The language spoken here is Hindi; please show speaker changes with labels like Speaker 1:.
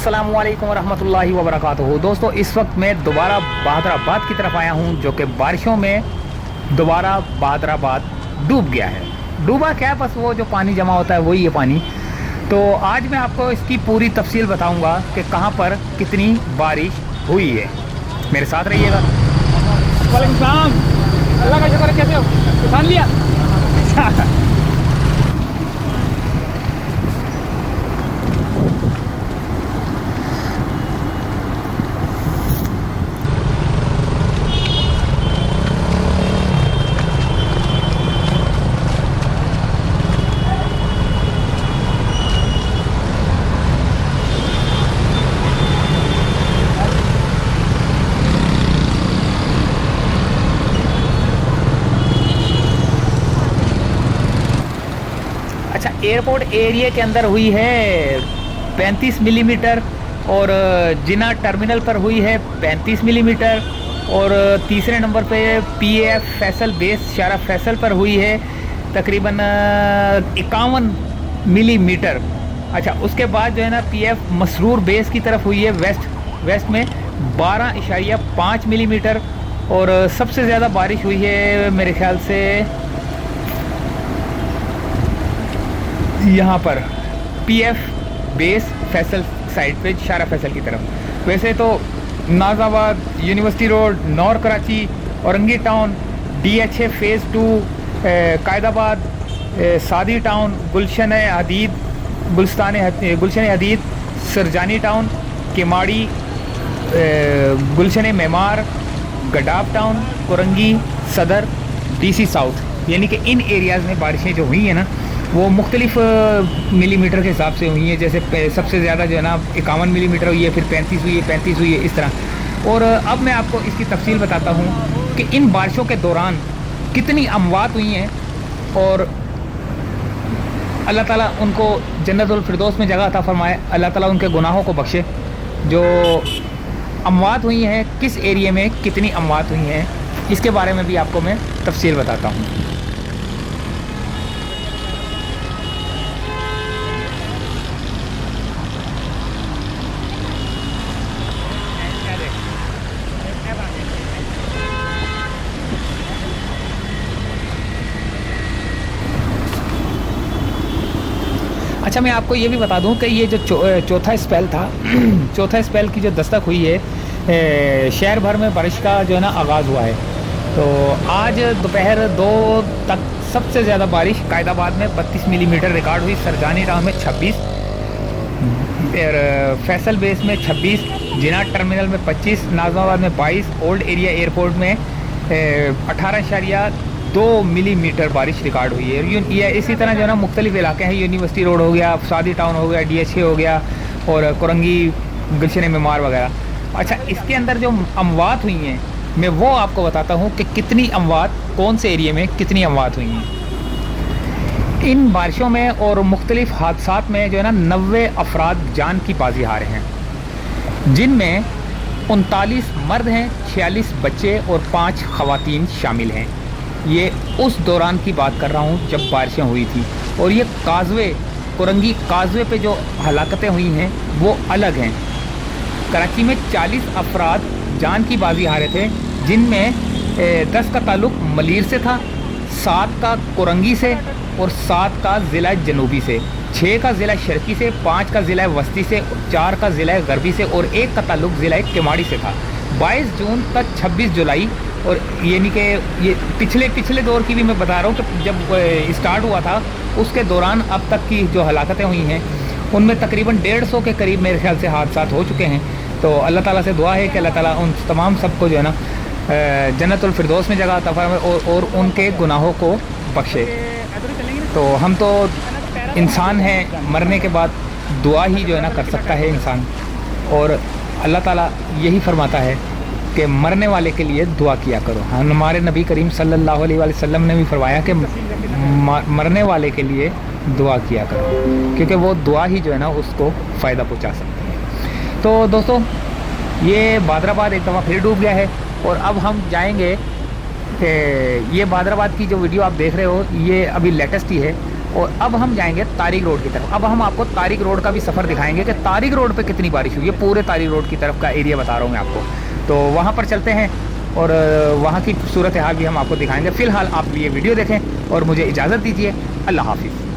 Speaker 1: अस्सलामुअलैकुम वरहमतुल्लाहि वबरकातुहू। दोस्तों, इस वक्त मैं दोबारा बहादराबाद की तरफ आया हूँ, जो कि बारिशों में दोबारा बहादराबाद डूब गया है। डूबा क्या, बस वो जो पानी जमा होता है वही है पानी। तो आज मैं आपको इसकी पूरी तफसील बताऊंगा कि कहाँ पर कितनी बारिश हुई है। मेरे साथ रहिएगा।
Speaker 2: वालेकुम सलाम। अल्लाह का शुक्र है। कैसे हो? पहचान लिया?
Speaker 1: अच्छा, एयरपोर्ट एरिया के अंदर हुई है 35 मिलीमीटर, और जिना टर्मिनल पर हुई है 35 मिलीमीटर, और तीसरे नंबर पे पीएफ फैसल बेस शारा फैसल पर हुई है तकरीबन 51 मिलीमीटर। अच्छा, उसके बाद जो है ना पीएफ मसरूर बेस की तरफ हुई है वेस्ट में 12.5 मिलीमीटर। और सबसे ज़्यादा बारिश हुई है मेरे ख्याल से यहाँ पर पीएफ बेस फैसल साइड पे शारा फैसल की तरफ। वैसे तो Nazimabad, university road, nor Karachi, Orangi town, DHA phase 2, Qaidabad, सादी टाउन, गुलशन हदीद, सरजानी टाउन, केमाड़ी, गुलशन मेमार, गडाब टाउन, कोरंगी, सदर, डीसी साउथ, यानी कि इन एरियाज़ में बारिशें जो हुई हैं ना वो मुख्तलिफ मिलीमीटर के हिसाब से हुई हैं। जैसे सबसे ज़्यादा जो है ना 51 मिलीमीटर हुई है, फिर 35 हुई है, 35 हुई है, इस तरह। और अब मैं आपको इसकी तफसील बताता हूँ कि इन बारिशों के दौरान कितनी अमवात हुई हैं, और अल्लाह ताला उनको जन्नतुल फिरदौस में जगह अता फरमाए, अल्लाह ताला उनके गुनाहों को बख्शे। जो अमवात हुई हैं, किस एरिया में कितनी अमवात हुई हैं, इसके बारे में भी आपको मैं तफसील बताता हूँ। अच्छा, मैं आपको ये भी बता दूं कि ये जो चौथा स्पेल था चौथा स्पेल की जो दस्तक हुई है, शहर भर में बारिश का जो है ना आगाज़ हुआ है। तो आज दोपहर 2 तक सबसे ज़्यादा बारिश कायदाबाद में 32 मिलीमीटर रिकॉर्ड हुई, सरजानी टाउन में 26, फैसल बेस में 26, जिना टर्मिनल में 25, नाजमाबाद में 22, ओल्ड एरिया एयरपोर्ट में 18.2 मिलीमीटर बारिश रिकॉर्ड हुई है। ये इसी तरह जो है ना मुख्तलिफ इलाके हैं, यूनिवर्सिटी रोड हो गया, सादी टाउन हो गया, डीएचए हो गया, और कोरंगी, गुलशन मेमार वगैरह। अच्छा, इसके अंदर जो अमवात हुई हैं मैं वो आपको बताता हूँ कि कितनी अमवात, कौन से एरिया में कितनी अमवात हुई हैं। इन बारिशों में और मुख्तलिफ हादसात में जो है ना 90 अफराद जान की बाजी हारे हैं, जिनमें 39 मर्द हैं, 46 बच्चे और 5 ख़वातीन शामिल हैं। ये उस दौरान की बात कर रहा हूँ जब बारिशें हुई थी। और ये कोरंगी काजवे पे जो हलाकतें हुई हैं वो अलग हैं। कराची में 40 अफराद जान की बाजी हारे थे, जिनमें 10 का ताल्लुक मलीर से था, 7 का कोरंगी से, और 7 का ज़िला जनूबी से, 6 का ज़िला शर्की से, 5 का ज़िला वस्ती से, 4 का ज़िला गरबी से, और 1 का ताल्लुक ज़िला केमाड़ी से था। 22 जून तक 26 जुलाई, और यानी कि ये पिछले दौर की भी मैं बता रहा हूँ कि जब स्टार्ट हुआ था उसके दौरान अब तक की जो हलाकतें हुई हैं उनमें तकरीबन 150 के करीब मेरे ख्याल से हादसात हो चुके हैं। तो अल्लाह ताला से दुआ है कि अल्लाह ताला उन तमाम सबको जो है ना जन्नतुल फिरदौस में जगह अता फरमाए और उनके गुनाहों को बख्शे। तो हम तो इंसान हैं, मरने के बाद दुआ ही जो है ना कर सकता है इंसान, और अल्लाह ताला यही फरमाता है कि मरने वाले के लिए दुआ किया करो। हमारे नबी करीम सल्लल्लाहु अलैहि वसल्लम ने भी फरमाया कि मरने वाले के लिए दुआ किया करो, क्योंकि वो दुआ ही जो है ना उसको फ़ायदा पहुंचा सकती है। तो दोस्तों, ये बहादराबाद एक दफ़ा फिर डूब गया है, और अब हम जाएंगे। ये बहादराबाद की जो वीडियो आप देख रहे हो ये अभी लेटेस्ट ही है। और अब हम जाएंगे तारिक रोड की तरफ। अब हम आपको तारिक रोड का भी सफ़र दिखाएंगे कि तारिक रोड पे कितनी बारिश हुई है। पूरे तारिक रोड की तरफ का एरिया बता रहा हूँ मैं आपको। तो वहाँ पर चलते हैं और वहाँ की सूरत हाल भी हम आपको दिखाएंगे। फ़िलहाल आप ये वीडियो देखें और मुझे इजाज़त दीजिए। अल्लाह हाफिज़।